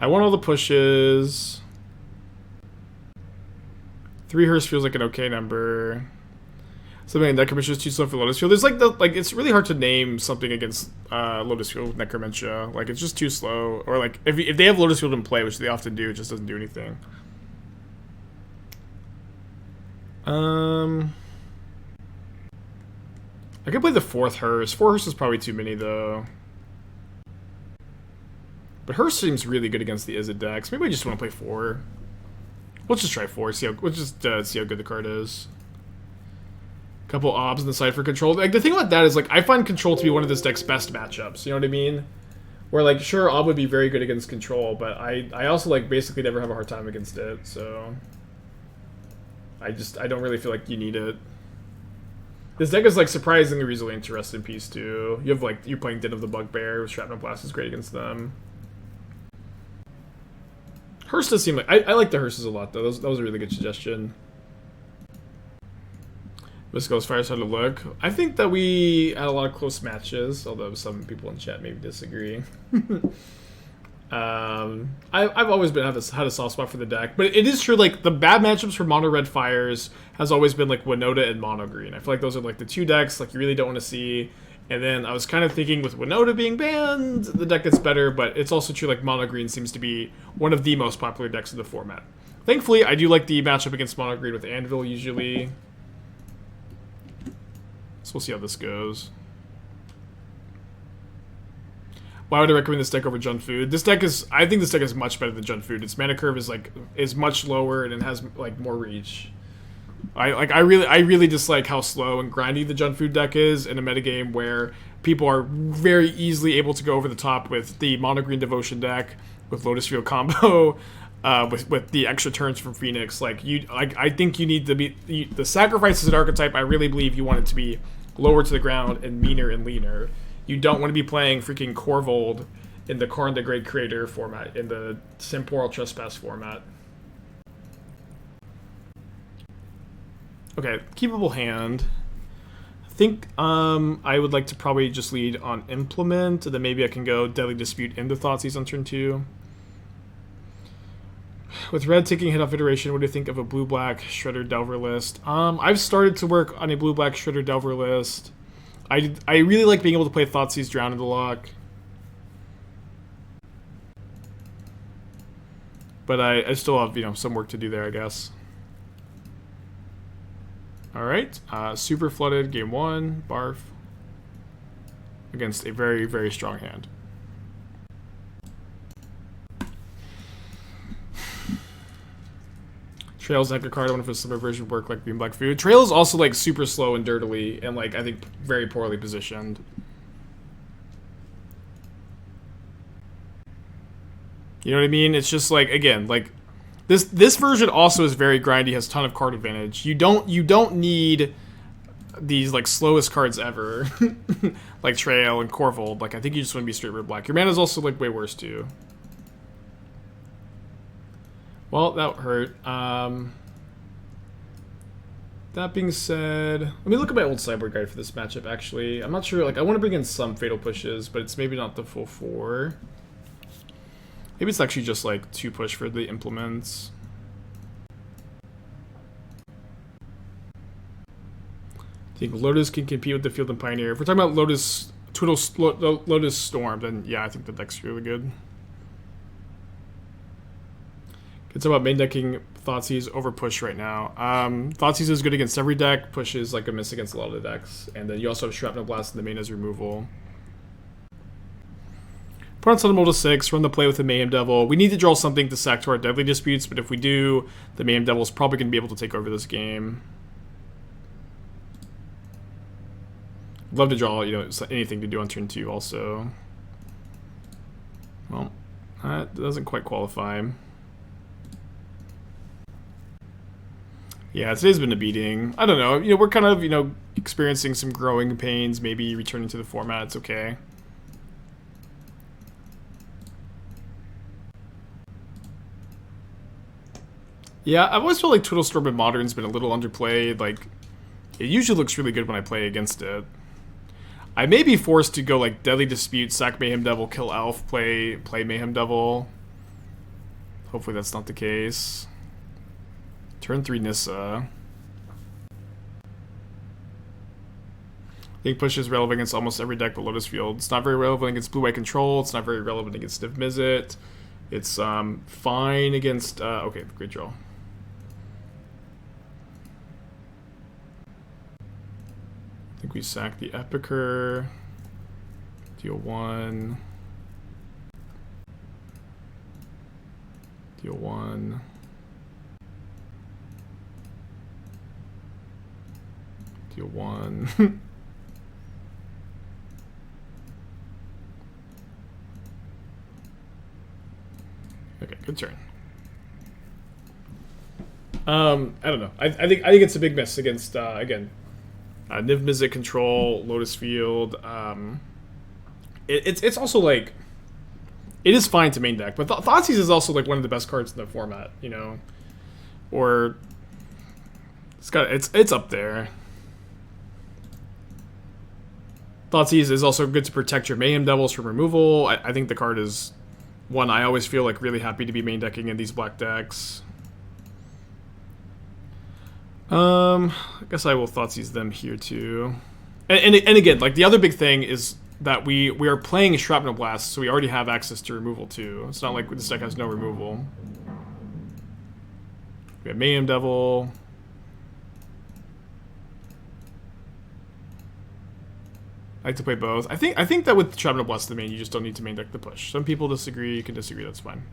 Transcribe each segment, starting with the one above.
I want all the pushes. 3 Hearse feels like an okay number. Something like Necromantia is too slow for Lotus Field. There's like it's really hard to name something against Lotus Field with Necromantia. Like it's just too slow. Or like if they have Lotus Field in play, which they often do, it just doesn't do anything. I could play the 4th Hearse. 4 Hearse is probably too many though. But Hearse seems really good against the Izzet decks. Maybe I just want to play 4. Let's just try 4. We'll just see how good the card is. Couple obs on the side for control. Like the thing about that is like I find control to be one of this deck's best matchups. You know what I mean? Where like sure ob would be very good against control, but I also like basically never have a hard time against it. So I don't really feel like you need it. This deck is like surprisingly resilient to Rest in Peace too. You have like you're playing Den of the Bugbear. Shrapnel Blast is great against them. Hearse does seem like I like the Hearses a lot though. That was a really good suggestion. Visco's Fire's hard to look. I think that we had a lot of close matches, although some people in chat maybe disagree. I've always had a soft spot for the deck, but it is true. Like the bad matchups for Mono Red Fires has always been like Winota and Mono Green. I feel like those are like the 2 decks like you really don't want to see. And then I was kind of thinking with Winota being banned, the deck gets better, but it's also true like Mono Green seems to be one of the most popular decks in the format. Thankfully, I do like the matchup against Mono Green with Anvil usually. So we'll see how this goes. Why would I recommend this deck over Jund Food? I think this deck is much better than Jund Food. Its mana curve is much lower and it has like more reach. I really dislike how slow and grindy the Jund Food deck is in a metagame where people are very easily able to go over the top with the Mono Green Devotion deck, with Lotus Field combo, with the extra turns from Phoenix. I think you need to be the sacrifice as an archetype. I really believe you want it to be lower to the ground and meaner and leaner. You don't want to be playing freaking Korvold in the Karn the Great Creator format, in the Temporal Trespass format. Okay, keepable hand. I think I would like to probably just lead on Implement, and then maybe I can go Deadly Dispute into Thoughtseize on turn 2. With red taking hit off iteration, what do you think of a blue-black Shredder Delver list? I've started to work on a blue-black Shredder Delver list. I really like being able to play Thoughtseize Drown in the lock. But I still have, some work to do there, I guess. Alright, super flooded, game 1, barf. Against a very, very strong hand. Trail's Nectar card. I wonder if a similar version would work like Green Black Food. Trail is also like super slow and dirtily, and like I think very poorly positioned. You know what I mean? It's just like again, like this version also is very grindy, has a ton of card advantage. You don't need these like slowest cards ever, like Trail and Korvold. Like I think you just want to be straight red black. Your mana is also like way worse too. Well, that hurt. That being said, let me look at my old sideboard guide for this matchup, actually. I'm not sure, like, I want to bring in some Fatal Pushes, but it's maybe not the full 4. Maybe it's actually just, like, 2 push for the implements. I think Lotus can compete with the Field and Pioneer. If we're talking about Lotus Storm, then yeah, I think the deck's really good. It's about main decking Thoughtseize over push right now. Thoughtseize is good against every deck. Push is like a miss against a lot of the decks. And then you also have Shrapnel Blast in the main as removal. Put on Sundermold to 6, run the play with the Mayhem Devil. We need to draw something to sack to our Deadly Disputes, but if we do, the Mayhem Devil is probably going to be able to take over this game. Love to draw, anything to do on turn 2 also. Well, that doesn't quite qualify. Yeah, today's been a beating. I don't know. We're kind of, experiencing some growing pains, maybe returning to the format. It's okay. Yeah, I've always felt like Twiddlestorm in Modern's been a little underplayed. Like, it usually looks really good when I play against it. I may be forced to go, like, Deadly Dispute, sack Mayhem Devil, kill Elf, play Mayhem Devil. Hopefully that's not the case. Turn 3 Nissa. I think push is relevant against almost every deck but Lotus Field. It's not very relevant against blue-white control. It's not very relevant against Stiff Mizzet. It's fine against... okay, great draw. I think we sack the Epicer. Deal 1. Deal 1. Deal 1. Okay, good turn. I don't know. I think it's a big miss against again, Niv Mizzet control, Lotus Field. It's also like it is fine to main deck, but Thoughtseize is also like one of the best cards in the format, you know, or it's up there. Thoughtseize is also good to protect your Mayhem Devils from removal. I think the card is one I always feel like really happy to be main decking in these black decks. I guess I will Thoughtseize them here too. And again, like the other big thing is that we are playing Shrapnel Blast, so we already have access to removal too. It's not like this deck has no removal. We have Mayhem Devil. I like to play both. I think that with Shrapnel Blast the main, you just don't need to main deck the push. Some people disagree. You can disagree. That's fine.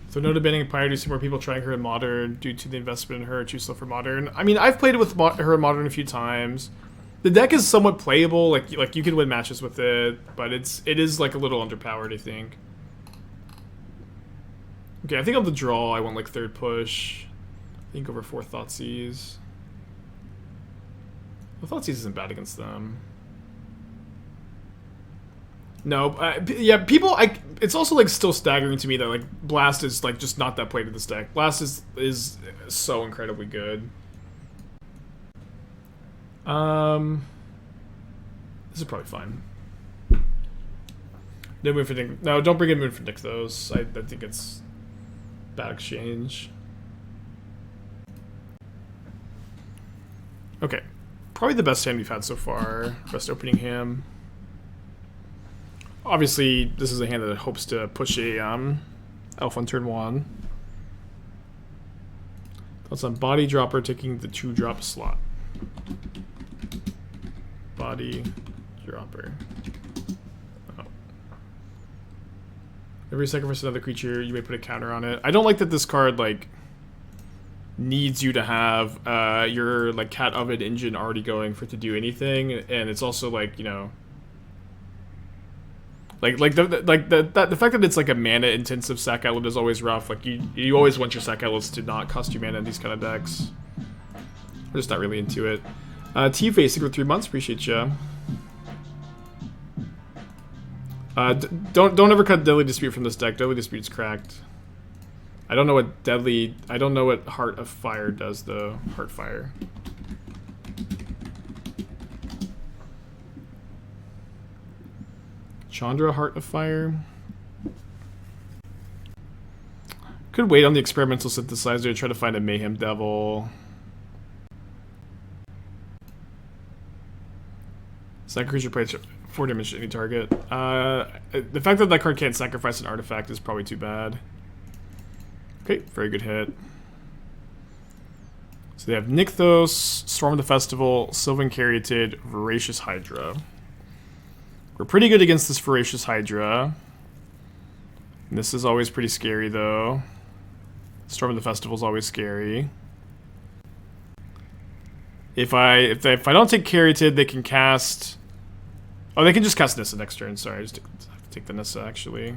So no debating Empire. Do you see more people trying her in Modern due to the investment in her? Too slow for Modern. I mean, I've played it with her in Modern a few times. The deck is somewhat playable. Like you can win matches with it, but it is like a little underpowered, I think. Okay, I think on the draw I want like third push. I think over 4 Thoughtseize. Well, Thoughtseize isn't bad against them. No, yeah, people. It's also like still staggering to me that like Blast is like just not that played in this deck. Blast is so incredibly good. This is probably fine. No Moon for Nick. No, don't bring in Moon for Nick. Those I think it's bad exchange. Okay, probably the best hand we've had so far. Best opening hand. Obviously, this is a hand that hopes to push a elf on turn 1. That's on Body Dropper taking the 2-drop slot. Body Dropper. Oh. Every sacrifice another creature, you may put a counter on it. I don't like that this card like needs you to have your like Cat Ovid engine already going for it to do anything, and it's also like, you know, like the fact that it's like a mana intensive sack outlet is always rough. Like you always want your sack outlets to not cost you mana in these kind of decks. I'm just not really into it. T-Facing for 3 months, appreciate ya. Don't ever cut Deadly Dispute from this deck. Deadly Dispute's cracked. I don't know what Heart of Fire does though. Heart Fire. Chandra, Heart of Fire. Could wait on the experimental synthesizer to try to find a Mayhem Devil. Second creature plays 4 damage to any target. The fact that card can't sacrifice an artifact is probably too bad. Okay, very good hit. So they have Nykthos, Storm of the Festival, Sylvan Caryatid, Voracious Hydra. We're pretty good against this Voracious Hydra. And this is always pretty scary, though. Storm of the Festival is always scary. If I don't take Caryatid, they can cast... Oh, they can just cast Nissa next turn. Sorry, I just have to take the Nissa, actually.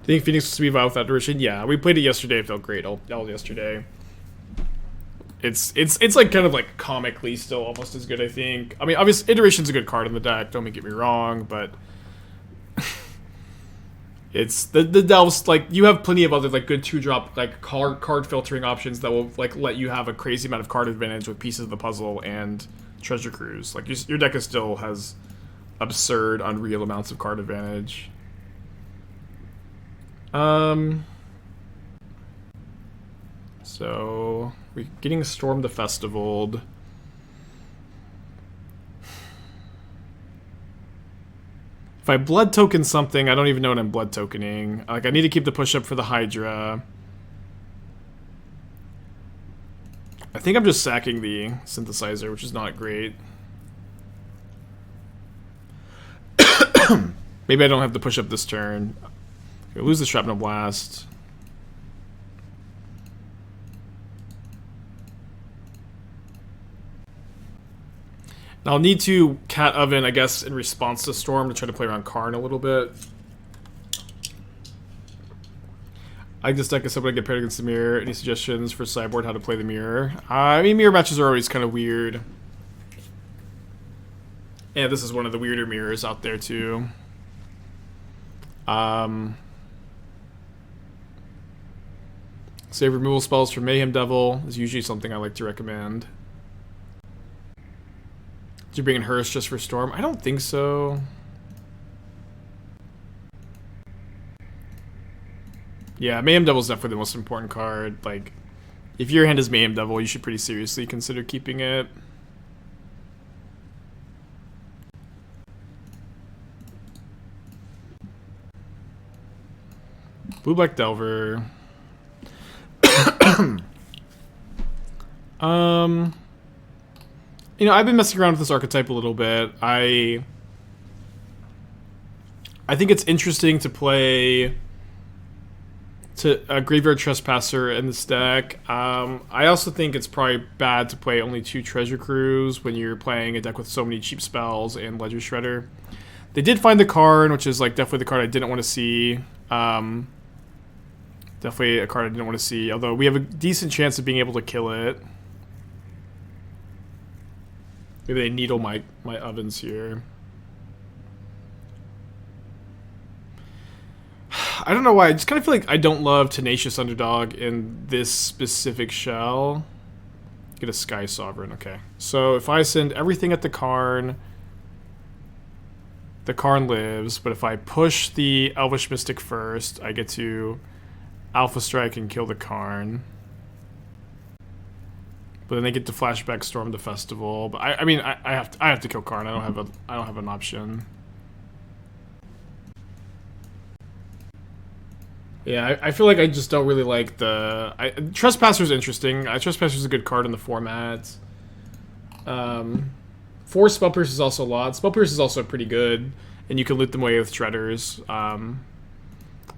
Do you think Phoenix will be viable without duration? Yeah, we played it yesterday. It felt great all yesterday. It's like kind of like comically still almost as good, I think. I mean, obviously, Iteration's a good card in the deck. Don't get me wrong, but It's the delves, like, you have plenty of other like good 2-drop like card filtering options that will like let you have a crazy amount of card advantage with pieces of the puzzle and treasure cruise. Like your deck still has absurd, unreal amounts of card advantage. So we're getting Storm the Festivaled. If I blood token something, I don't even know what I'm blood tokening. Like, I need to keep the push up for the Hydra. I think I'm just sacking the synthesizer, which is not great. Maybe I don't have to push up this turn. I lose the Shrapnel Blast. I'll need to Cat Oven, I guess, in response to Storm to try to play around Karn a little bit. I like this deck except when I get paired against the mirror. Any suggestions for sideboard how to play the mirror? I mean, mirror matches are always kind of weird. Yeah, this is one of the weirder mirrors out there, too. Save removal spells for Mayhem Devil is usually something I like to recommend. Did you bring in Hearst just for Storm? I don't think so. Yeah, Mayhem Devil is definitely the most important card. Like, if your hand is Mayhem Devil, you should pretty seriously consider keeping it. Blue Black Delver. You know, I've been messing around with this archetype a little bit. I think it's interesting to play a Graveyard Trespasser in this deck. I also think it's probably bad to play only 2 Treasure Cruise when you're playing a deck with so many cheap spells and Ledger Shredder. They did find the Karn, which is like definitely the card I didn't want to see. Definitely a card I didn't want to see, although we have a decent chance of being able to kill it. Maybe they needle my ovens here. I don't know why. I just kind of feel like I don't love Tenacious Underdog in this specific shell. Get a Sky Sovereign. Okay. So if I send everything at the Karn lives. But if I push the Elvish Mystic first, I get to Alpha Strike and kill the Karn. But then they get to Flashback Storm the Festival. But I mean, I have to kill Karn. I don't have an option. Yeah, I feel like I just don't really like the... Trespasser's interesting. Trespasser's a good card in the format. 4 Spell Pierce is also a lot. Spell Pierce is also pretty good, and you can loot them away with Shredders.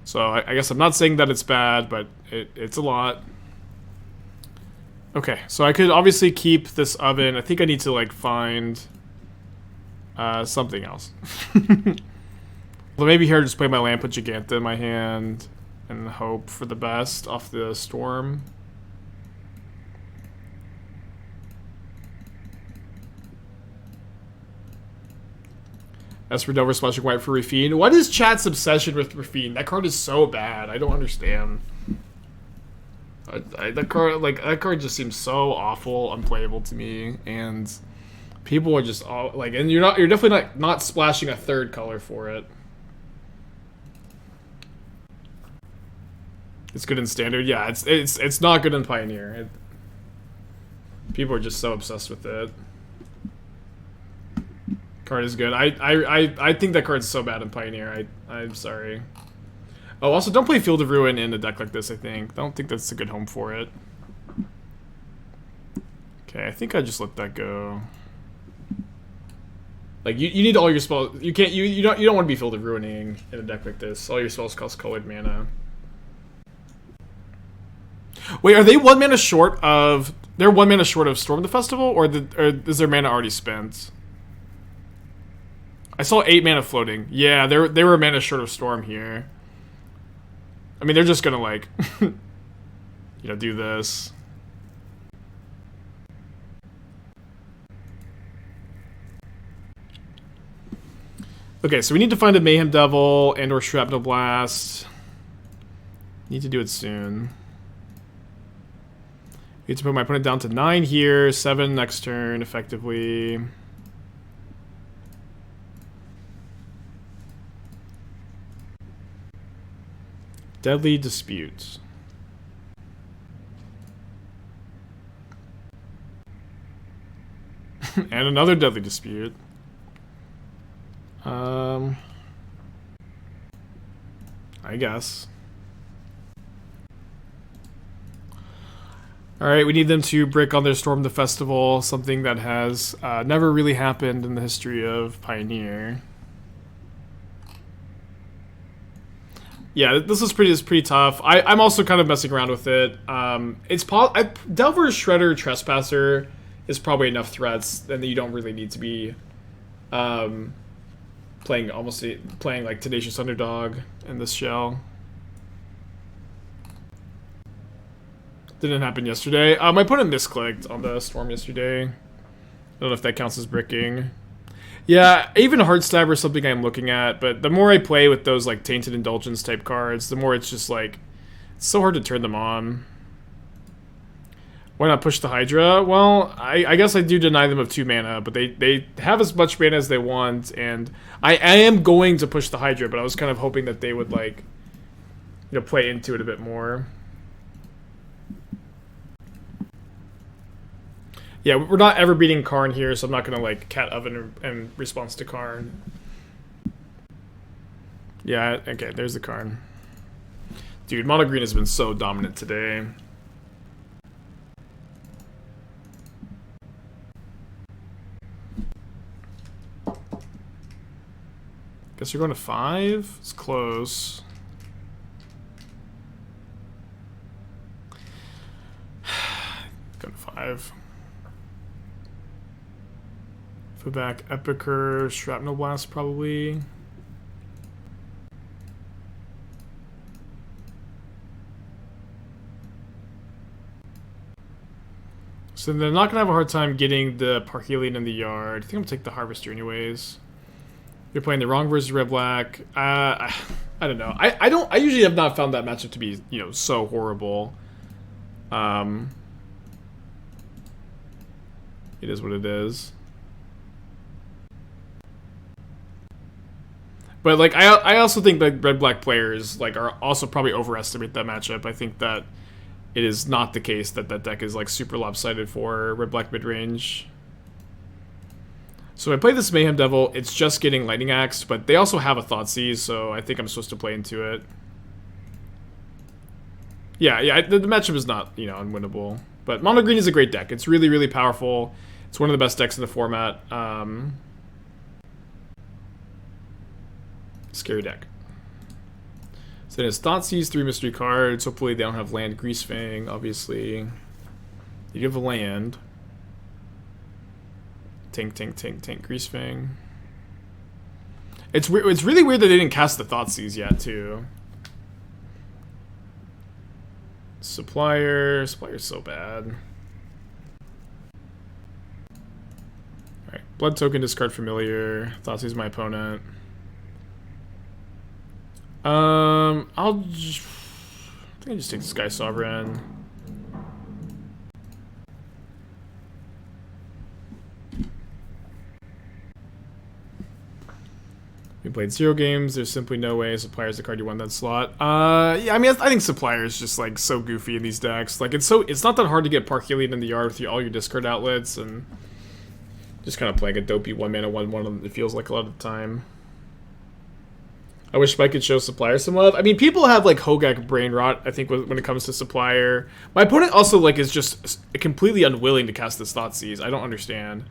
So I guess I'm not saying that it's bad, but it's a lot. Okay, so I could obviously keep this oven. I think I need to like find something else. Well, maybe here I'll just play my land, put Giganta in my hand, and hope for the best off the Storm. As for Delver splashing white for Rafine. What is chat's obsession with Rafine? That card is so bad. I don't understand. That card just seems so awful, unplayable to me, and people are just all like, and you're definitely not splashing a 3rd color for it. It's good in Standard, yeah. It's not good in Pioneer. People are just so obsessed with it. Card is good. I think that card's so bad in Pioneer. I'm sorry. Oh, also, don't play Field of Ruin in a deck like this, I think. I don't think that's a good home for it. Okay, I think I just let that go. Like, you need all your spells. You can't, you don't want to be Field of Ruining in a deck like this. All your spells cost colored mana. Wait, are they 1 mana short of... They're 1 mana short of Storm the Festival? Or is their mana already spent? I saw 8 mana floating. Yeah, they were a mana short of Storm here. I mean, they're just gonna, like, you know, do this. Okay, so we need to find a Mayhem Devil and or Shrapnel Blast. Need to do it soon. Need to put my opponent down to 9 here, 7 next turn, effectively. Deadly Dispute. And another Deadly Dispute. I guess. Alright, we need them to brick on their Storm the Festival, something that has never really happened in the history of Pioneer. Yeah, this is pretty tough. I'm also kind of messing around with it. Delver's Shredder Trespasser is probably enough threats, and you don't really need to be playing like Tenacious Underdog in this shell. Didn't happen yesterday. My opponent misclicked on the Storm yesterday. I don't know if that counts as bricking. Yeah, even Heartstab is something I'm looking at, but the more I play with those like Tainted Indulgence type cards, the more it's just like, it's so hard to turn them on. Why not push the Hydra? Well, I guess I do deny them of 2 mana, but they have as much mana as they want, and I am going to push the Hydra, but I was kind of hoping that they would like, you know, play into it a bit more. Yeah, we're not ever beating Karn here, so I'm not gonna like Cat Oven in response to Karn. Yeah, okay, there's the Karn. Dude, Mono Green has been so dominant today. Guess you're going to 5? It's close. Go to 5. Put back Epicur, Shrapnel Blast probably. So they're not gonna have a hard time getting the Parhelion in the yard. I think I'm gonna take the Harvester anyways. You're playing the wrong versus red black. I don't know. I usually have not found that matchup to be, you know, so horrible. It is what it is. But like I also think that red-black players like are also probably overestimate that matchup. I think that it is not the case that that deck is like super lopsided for red-black mid-range. So I play this Mayhem Devil, it's just getting Lightning Axe, but they also have a Thoughtseize, so I think I'm supposed to play into it. Yeah, the matchup is not, you know, unwinnable. But Mono Green is a great deck. It's really, really powerful. It's one of the best decks in the format. Scary deck. So then it's Thoughtseize, 3 mystery cards. Hopefully they don't have land. Greasefang, obviously. You have a land. Tank, Greasefang. It's really weird that they didn't cast the Thoughtseize yet, too. Supplier's so bad. Alright, Blood Token, discard Familiar. Thoughtseize my opponent. I think I just take the Sky Sovereign. We played 0 games. There's simply no way Supplier's the card you won that slot. Yeah, I mean, I think Supplier is just like so goofy in these decks. Like it's not that hard to get Parhelion in the yard with all your discard outlets and just kind of playing a dopey 1-mana 1/1. It feels like a lot of the time. I wish Spike could show Supplier some love. I mean, people have like Hogak brain rot, I think, when it comes to Supplier. My opponent also like is just completely unwilling to cast this Thoughtseize. I don't understand.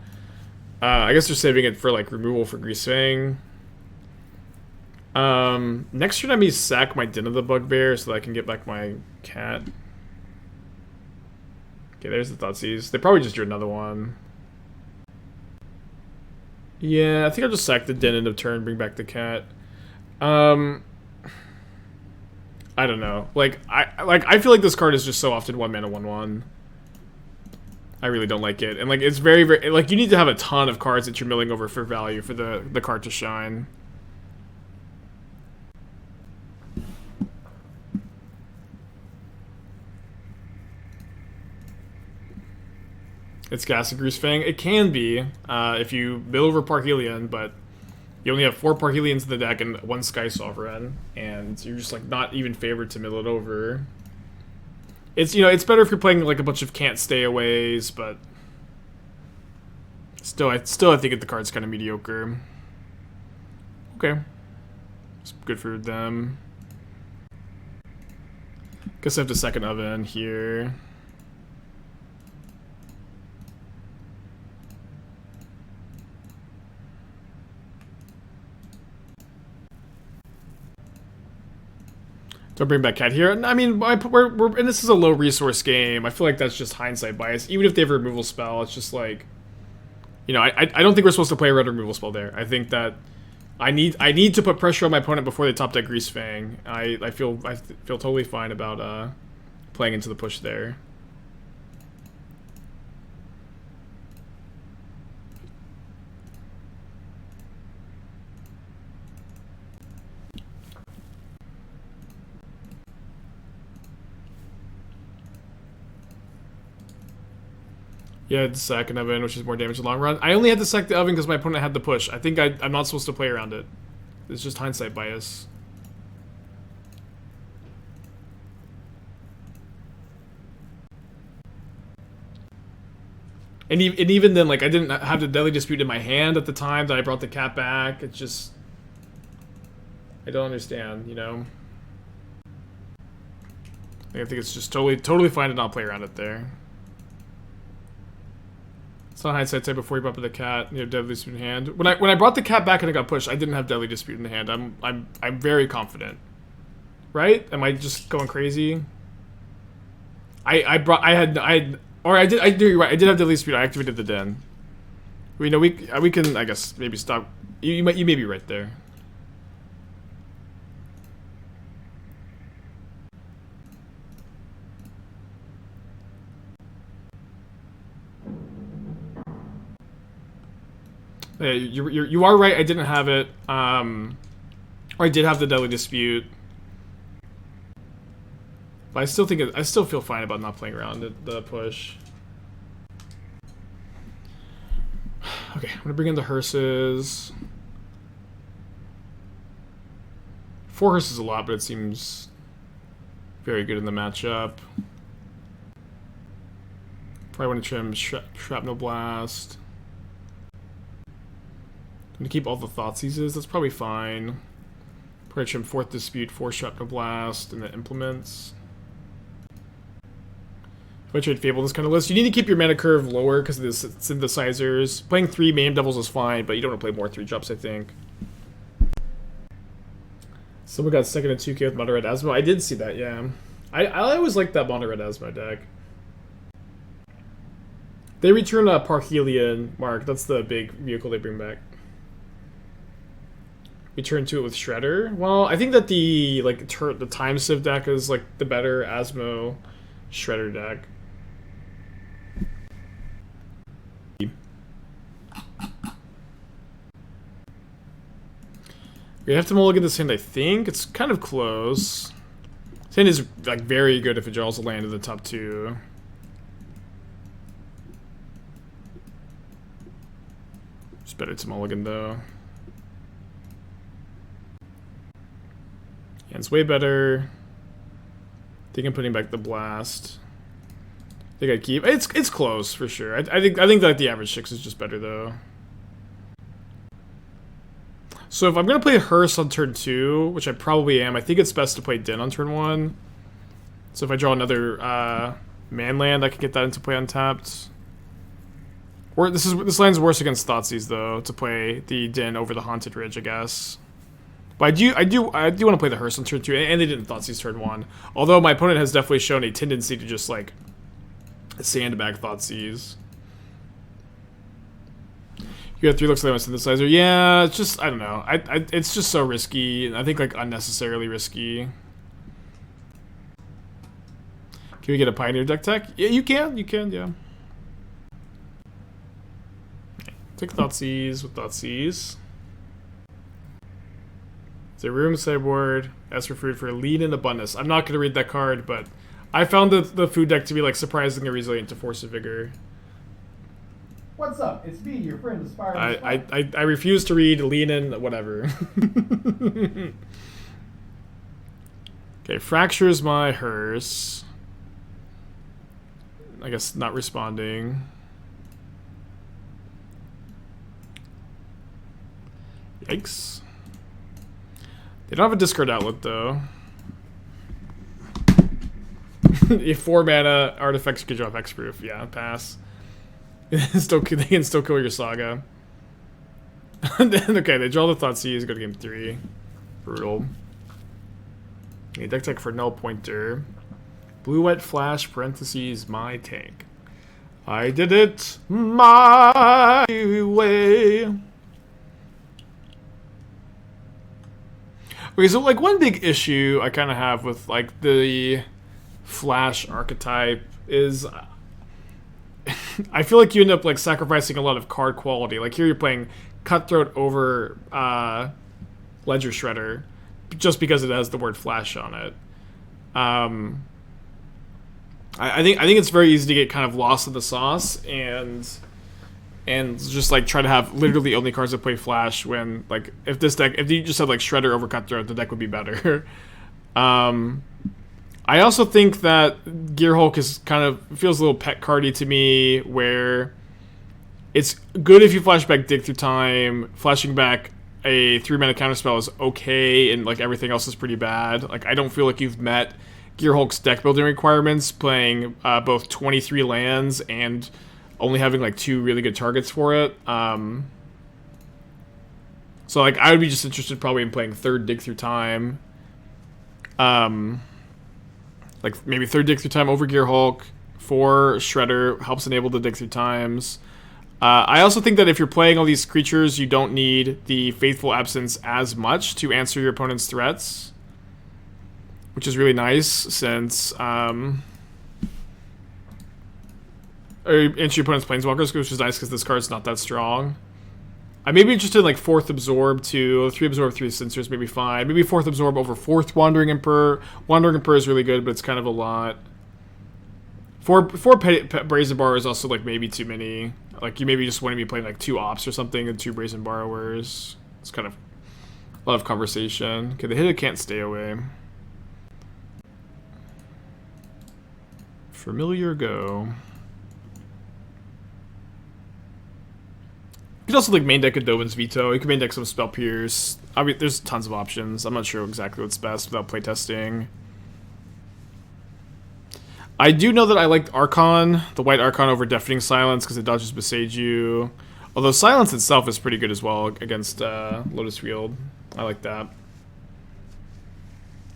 I guess they're saving it for like removal for Greasefang. Next turn I may sack my Den of the Bugbear so that I can get back my cat. Okay, there's the Thoughtseize. They probably just drew another one. Yeah, I think I'll just sack the Den end of turn, bring back the cat. I don't know. I feel like this card is just so often 1-mana 1/1. I really don't like it. And like it's very like you need to have a ton of cards that you're milling over for value for the card to shine. It's Gas and Grease Fang. It can be if you mill over Parhelion, but you only have 4 Parhelions in the deck and 1 Sky Sovereign, and you're just like not even favored to mill it over. It's, you know, it's better if you're playing like a bunch of can't stay aways, but still I think the card's kind of mediocre. Okay, it's good for them. Guess I have the second oven here. Don't bring back Cat here. I mean, we're and this is a low resource game. I feel like that's just hindsight bias. Even if they have a removal spell, it's just like, you know, I don't think we're supposed to play a red removal spell there. I think that I need to put pressure on my opponent before they top deck Grease Fang. I feel totally fine about playing into the push there. Yeah, the second oven, which is more damage in the long run. I only had to sack the oven because my opponent had the push. I think I'm not supposed to play around it. It's just hindsight bias. And even then, like, I didn't have the Deadly Dispute in my hand at the time that I brought the cat back. It's just... I don't understand, you know? I think it's just totally fine to not play around it there. It's not hindsight type before you brought up the cat. You have Deadly Dispute in hand. When I brought the cat back and it got pushed, I didn't have Deadly Dispute in the hand. I'm very confident. Right? Am I just going crazy? I did. You're right. I did have Deadly Dispute. I activated the den. We know we can, I guess, maybe stop. You may be right there. Yeah, you are right. I didn't have it. Or I did have the Deadly Dispute, but I still feel fine about not playing around the push. Okay, I'm gonna bring in the hearses. 4 hearses is a lot, but it seems very good in the matchup. Probably want to trim Shrapnel Blast. I'm gonna keep all the Thoughtseizes, that's probably fine. Probably trim 4th Dispute, 4 Shrapnel Blast, and the Implements. If I trade Fable in this kind of list, you need to keep your mana curve lower because of the synthesizers. Playing 3 Maim Devils is fine, but you don't want to play more 3-drops, I think. Someone got second in 2K with Mono Red Asmo. I did see that, yeah. I always liked that Mono Red Asmo deck. They return a Parhelion, Mark. That's the big vehicle they bring back. Return to it with Shredder. Well, I think that the Time Sieve deck is like the better Asmo Shredder deck. We have to mulligan this hand, I think. It's kind of close. This hand is like very good if it draws a land to the top 2. It's better to mulligan though. Hand's way better. I think I'm putting back the blast. I think I keep. It's close for sure. I think that the average 6 is just better though. So if I'm gonna play Hearse on turn 2, which I probably am, I think it's best to play Din on turn 1. So if I draw another man land, I can get that into play untapped. Or this land's worse against Thoughtseize though, to play the Din over the Haunted Ridge, I guess. But I do want to play the Hearse on turn 2, and they didn't Thoughtseize turn 1. Although my opponent has definitely shown a tendency to just like sandbag Thoughtseize. You got 3 looks like my synthesizer. Yeah, it's just I don't know. It's just so risky. I think like unnecessarily risky. Can we get a Pioneer deck tech? Yeah, you can, yeah. Take Thoughtseize with Thoughtseize. It's a room sideboard. Ask for food for lead and abundance. I'm not gonna read that card, but I found the food deck to be like surprisingly resilient to Force of Vigor. What's up? It's me, your friend, Aspiring. I refuse to read, lean in, whatever. Okay, fractures my hearse. I guess not responding. Yikes. They don't have a discard outlet though. If 4 mana artifacts could drop hexproof, yeah, pass. They can still kill your saga. Then okay, they draw the Thoughtseize, go to game 3. Brutal. Okay, deck tech for null pointer. Blue white flash parentheses my tank. I did it my way. Okay, so like one big issue I kind of have with like the flash archetype is I feel like you end up like sacrificing a lot of card quality. Like here you're playing Cutthroat over Ledger Shredder just because it has the word flash on it. I think it's very easy to get kind of lost in the sauce and just like try to have literally the only cards that play flash when like if you just had like Shredder over Cutthroat, the deck would be better. I also think that Gearhulk is kind of feels a little pet cardy to me, where it's good if you flash back Dig Through Time. Flashing back a 3-mana counterspell is okay, and like everything else is pretty bad. Like I don't feel like you've met Gearhulk's deck building requirements, playing both 23 lands and only having like 2 really good targets for it. So like I would be just interested probably in playing 3rd Dig Through Time. Like maybe 3rd Dig Through Time over Gearhulk. 4 Shredder helps enable the Dig Through Times. I also think that if you're playing all these creatures, you don't need the Faithful Absence as much to answer your opponent's threats, which is really nice since or answer your opponent's Planeswalkers, which is nice because this card's not that strong. I may be interested in like 4th Absorb to 3 Absorb, 3 Censors, maybe fine. Maybe 4th Absorb over 4th Wandering Emperor. Wandering Emperor is really good, but it's kind of a lot. 4 Brazen Bar is also like maybe too many. Like you maybe just want to be playing like 2 Ops or something and 2 Brazen Borrowers. It's kind of a lot of conversation. Okay, the hit it can't stay away. Familiar Go. You could also like main deck a Dovin's Veto. You can main deck some Spell Pierce. I mean, there's tons of options. I'm not sure exactly what's best without playtesting. I do know that I liked Archon, the white Archon over Deafening Silence because it dodges Beseiju. Although Silence itself is pretty good as well against Lotus Field. I like that.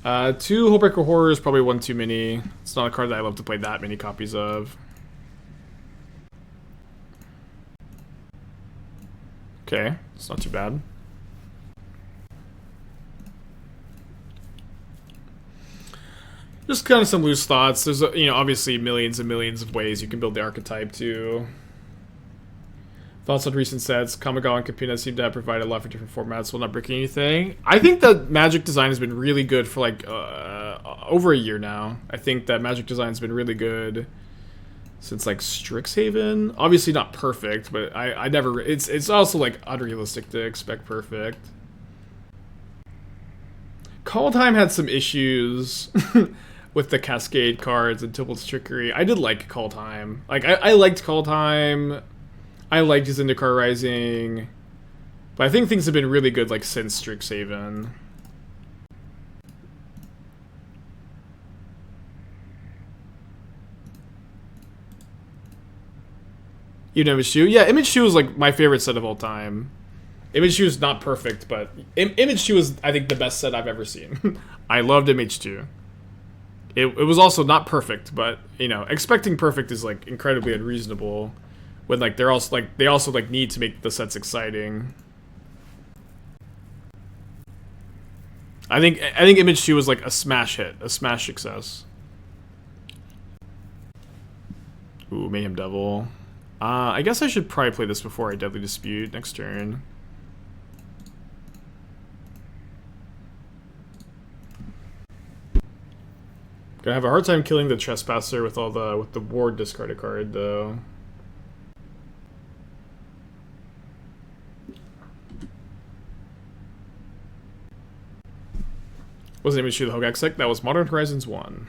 2 Hullbreaker Horror is probably 1 too many. It's not a card that I love to play that many copies of. Okay, it's not too bad. Just kind of some loose thoughts. There's, obviously millions and millions of ways you can build the archetype too. Thoughts on recent sets. Kamigawa and Campina seem to have provided a lot for different formats while not breaking anything. I think that Magic design has been really good for like over a year now. I think that Magic design has been really good since like Strixhaven. Obviously not perfect, but I never. It's also like unrealistic to expect perfect. Kaldheim had some issues with the Cascade cards and Tibalt's Trickery. I did like Kaldheim. Like I liked Kaldheim. I liked his Zendikar Rising. But I think things have been really good like since Strixhaven. Even Image 2? Yeah, Image 2 is like my favorite set of all time. Image 2 is not perfect, but Image 2 is, I think, the best set I've ever seen. I loved Image 2. It was also not perfect, but, expecting perfect is, like, incredibly unreasonable. When, like, they also need to make the sets exciting. I think Image 2 was, like, a smash hit. A smash success. Ooh, Mayhem Devil. I guess I should probably play this before I Deadly Dispute next turn. Gonna have a hard time killing the Trespasser with the ward discarded card though. Wasn't MH2 the Hogaak deck? That was Modern Horizons 1.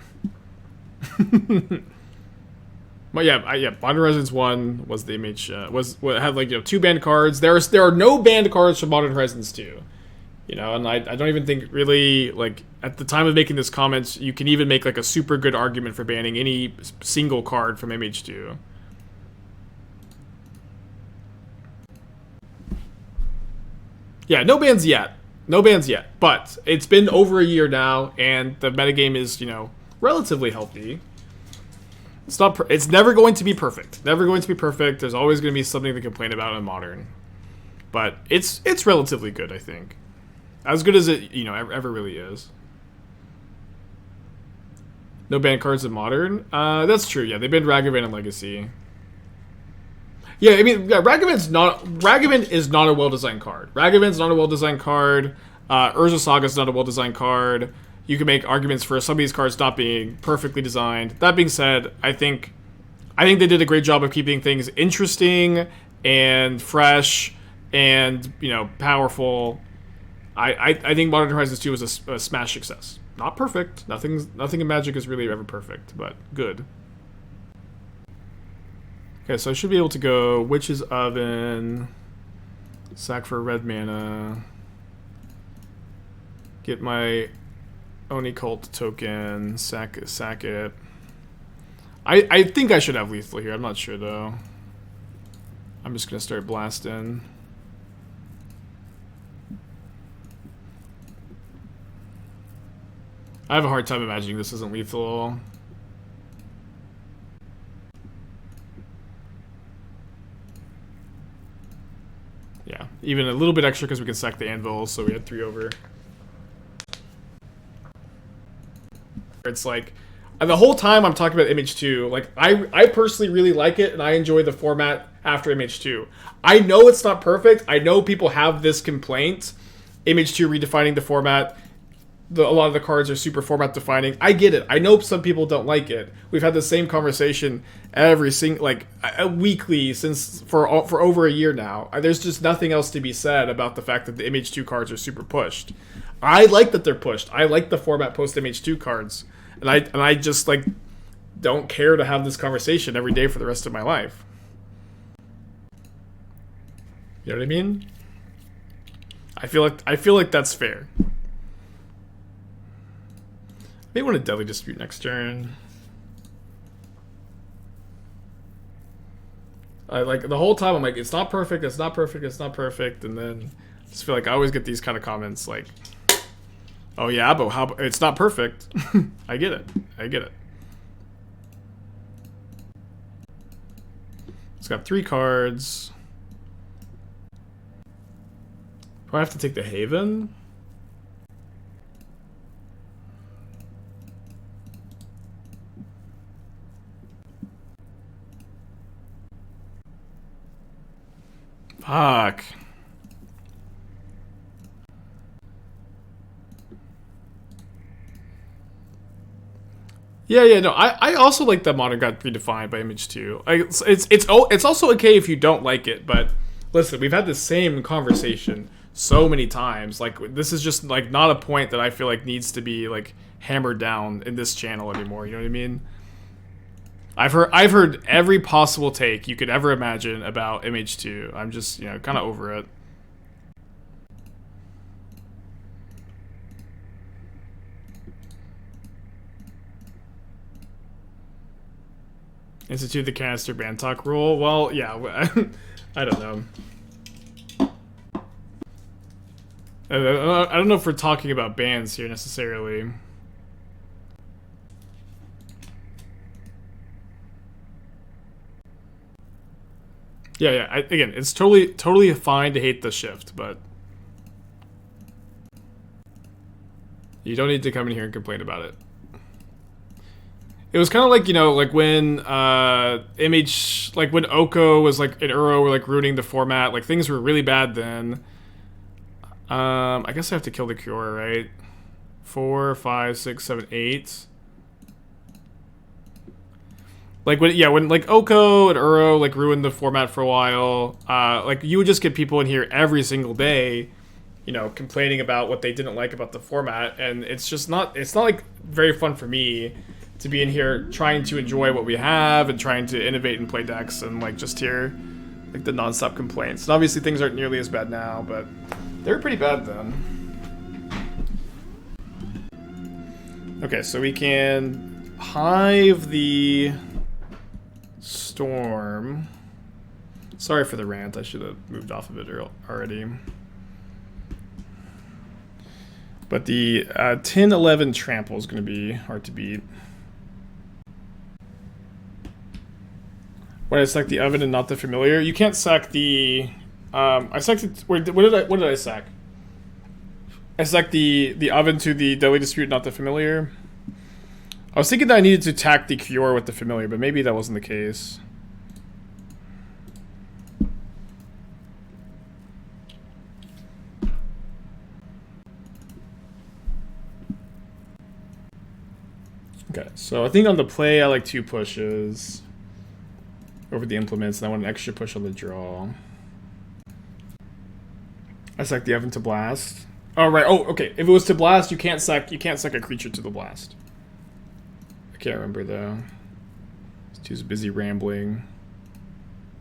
But yeah, Modern Horizons 1 was the MH, had like, 2 banned cards. There are no banned cards from Modern Horizons 2. And I don't even think really, like, at the time of making this comment, you can even make like a super good argument for banning any single card from MH2. Yeah, no bans yet. No bans yet. But it's been over a year now, and the metagame is, relatively healthy. It's never going to be perfect. Never going to be perfect. There's always going to be something to complain about in Modern. But it's relatively good, I think. As good as it, ever really is. No ban cards in Modern? That's true, yeah. They've been Ragavan and Legacy. Yeah, I mean, Ragavan is not a well-designed card. Ragavan's not a well-designed card. Urza Saga's not a well-designed card. You can make arguments for some of these cards not being perfectly designed. That being said, I think they did a great job of keeping things interesting and fresh and, powerful. I think Modern Horizons 2 was a smash success. Not perfect. Nothing in Magic is really ever perfect, but good. Okay, so I should be able to go Witch's Oven, sack for red mana, get my Oni Cult token, sack it. I think I should have lethal here. I'm not sure though. I'm just gonna start blasting. I have a hard time imagining this isn't lethal. Yeah, even a little bit extra because we can sack the anvil, so we had 3 over. It's like, and the whole time I'm talking about MH2, like, I personally really like it, and I enjoy the format after MH2. I know it's not perfect. I know people have this complaint. MH2 redefining the format. A lot of the cards are super format defining. I get it. I know some people don't like it. We've had the same conversation weekly for over a year now. There's just nothing else to be said about the fact that the MH2 cards are super pushed. I like that they're pushed. I like the format post MH2 cards, and I just like don't care to have this conversation every day for the rest of my life. You know what I mean? I feel like that's fair. May want to Deadly Dispute next turn. The whole time I'm like, it's not perfect, it's not perfect, it's not perfect, and then I just feel like I always get these kind of comments like, oh yeah, but it's not perfect. I get it. It's got 3 cards. Do I have to take the Haven? Fuck. Yeah, no, I also like that Modern got redefined by MH2. It's also okay if you don't like it, but listen, we've had the same conversation so many times. Like, this is just like not a point that I feel like needs to be like hammered down in this channel anymore. You know what I mean? I've heard every possible take you could ever imagine about MH2. I'm just, kind of over it. Institute the canister ban talk rule. Well, yeah, I don't know. I don't know if we're talking about bans here necessarily. Yeah. Again, it's totally fine to hate the shift, but you don't need to come in here and complain about it. It was kind of like, like when when Oko was like and Uro were like ruining the format, like things were really bad then. I guess I have to kill the Cure, right? 4, 5, 6, 7, 8. Like when like Oko and Uro like ruined the format for a while, like you would just get people in here every single day, you know, complaining about what they didn't like about the format, and it's not like very fun for me to be in here trying to enjoy what we have and trying to innovate and play decks and like just hear like the nonstop complaints. And obviously things aren't nearly as bad now, but they were pretty bad then. Okay, so we can hive the storm. Sorry for the rant, I should have moved off of it already. But the 10-11 trample is going to be hard to beat. When I sack the oven and not the familiar, you can't sack the. I sacked it. What did I sack? I sacked the oven to the deadly dispute, not the familiar. I was thinking that I needed to tack the cure with the familiar, but maybe that wasn't the case. Okay, so I think on the play I like 2 pushes over the implements, and I want an extra push on the draw. I sack the oven to blast. Oh right. Oh, okay. If it was to blast, you can't sack a creature to the blast. I can't remember though. This dude's busy rambling,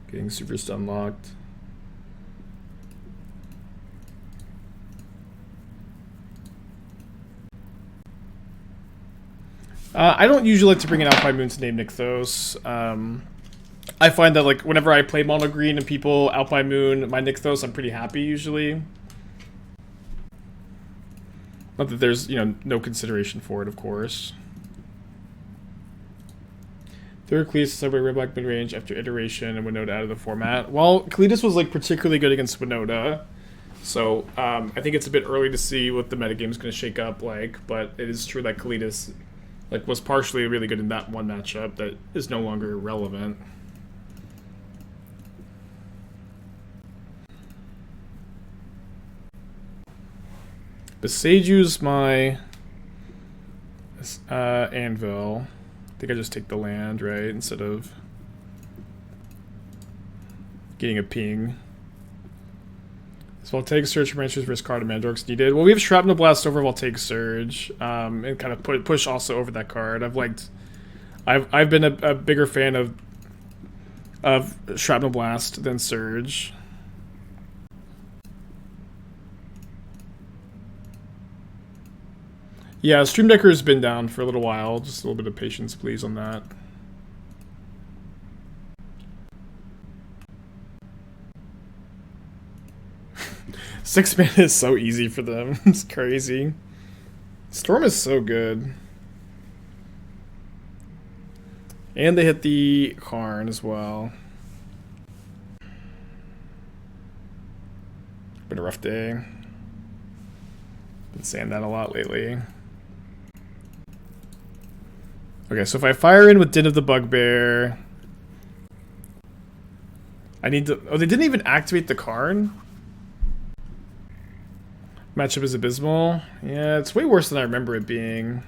getting super stun locked. I don't usually like to bring an Alpine Moon to name Nykthos. I find that like whenever I play mono green and people Alpine Moon my Nykthos, I'm pretty happy usually. Not that there's, you know, no consideration for it, of course. Third Cletus subway red black mid range after iteration and Winota out of the format. Well, Cletus was like particularly good against Winota, so I think it's a bit early to see what the metagame is going to shake up like. But it is true that Cletus like was partially really good in that one matchup that is no longer relevant. Besaju's my anvil. I think I just take the land, right, instead of getting a ping. So Voltaic Surge from Ranchers versus card of Mandork's needed. Well, we have Shrapnel Blast over Voltaic Surge, and kind of push also over that card. I've been a bigger fan of Shrapnel Blast than Surge. Yeah, Stream Decker's been down for a little while. Just a little bit of patience, please, on that. Six mana is so easy for them. It's crazy. Storm is so good. And they hit the Karn as well. Been a rough day. Been saying that a lot lately. Okay, so if I fire in with Den of the Bugbear, I need to... Oh, they didn't even activate the Karn? Matchup is abysmal. Yeah, it's way worse than I remember it being.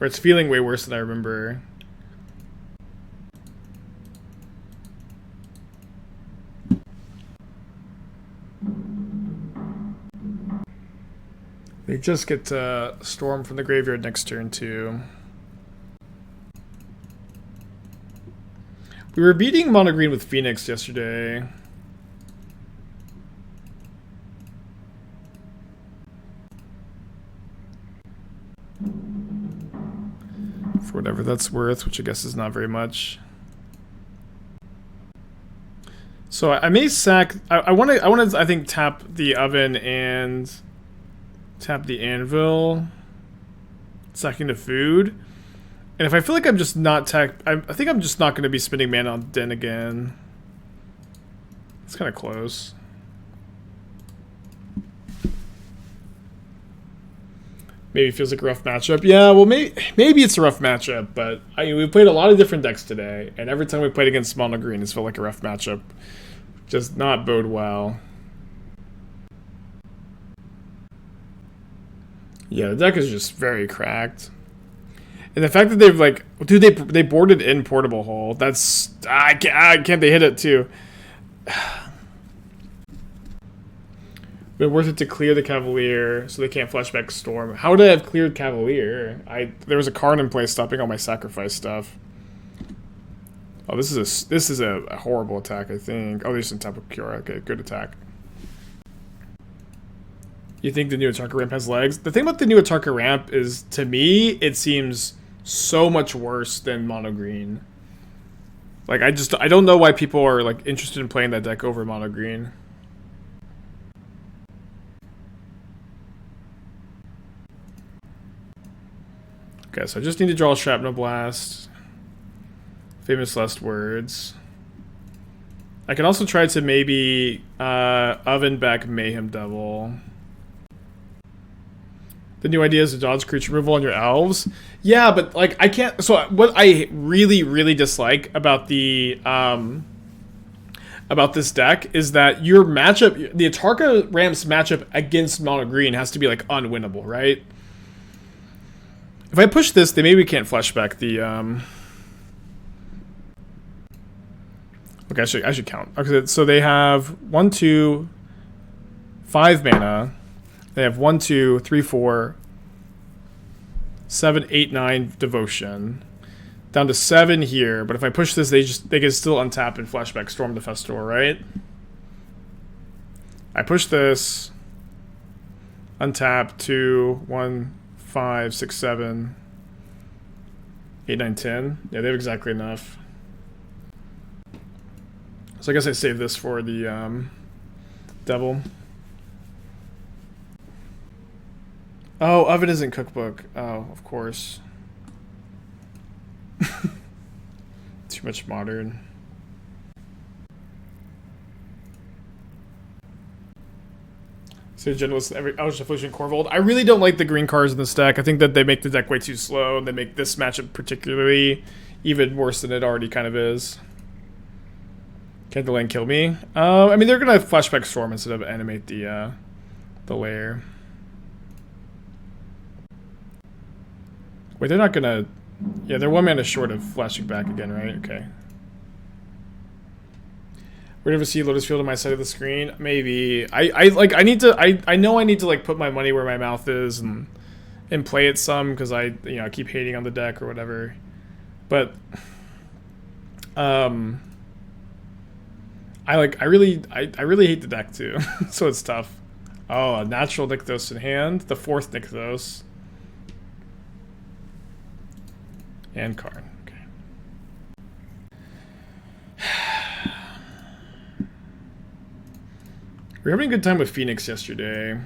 Or it's feeling way worse than I remember. They just get to Storm from the graveyard next turn, too. We were beating Mono Green with Phoenix yesterday. For whatever that's worth, which I guess is not very much. So I may sack... I want to, I think, tap the oven and tap the anvil, sacking the food. And if I feel like I'm just not I think I'm just not going to be spending mana on Den again. It's kind of close. Maybe it feels like a rough matchup. Yeah, well, maybe it's a rough matchup, but we played a lot of different decks today, and every time we played against mono green, it's felt like a rough matchup. Just not bode well. Yeah, the deck is just very cracked. And the fact that they've like, dude, they boarded in Portable Hole. That's can't they hit it too? Been worth it to clear the Cavalier so they can't flashback Storm. How would I have cleared Cavalier? There was a card in play stopping all my sacrifice stuff. Oh, this is a horrible attack, I think. Oh, there's some type of cure. Okay, good attack. You think the new Atarka ramp has legs? The thing about the new Atarka ramp is, to me, it seems so much worse than mono green. Like, I don't know why people are like interested in playing that deck over mono green. Okay, so I just need to draw a Shrapnel Blast. Famous last words. I can also try to maybe oven back Mayhem Devil. The new idea is to dodge creature removal on your elves. Yeah, but like I can't. So what I really dislike about the about this deck is that your matchup, the Atarka Ramp's matchup against mono green has to be like unwinnable, right? If I push this, they maybe can't flashback the. Okay, I should count. Okay, so they have 1, 2, 5 mana. They have 1, 2, 3, 4, 7, 8, 9 devotion. Down to 7 here, but if I push this, they can still untap and flashback Storm the Festor, right? I push this, untap 2, 1, 5, 6, 7, 8, 9, 10. Yeah, they have exactly enough. So I guess I save this for the devil. Oh, Oven isn't cookbook. Oh, of course. Too much modern. So generalist every Ouch Affliction Corvold. I really don't like the green cards in this deck. I think that they make the deck way too slow, and they make this matchup particularly even worse than it already kind of is. Can't the land kill me? I mean, they're gonna flashback Storm instead of animate the lair. Wait, they're not gonna. Yeah, they're 1 mana short of flashing back again, right? Okay. Would you ever see Lotus Field on my side of the screen? Maybe. I know I need to like put my money where my mouth is and play it some because I keep hating on the deck or whatever. But I really hate the deck too. So it's tough. Oh, a natural Nykthos in hand. The 4th Nykthos. And Karn. Okay. We were having a good time with Phoenix yesterday.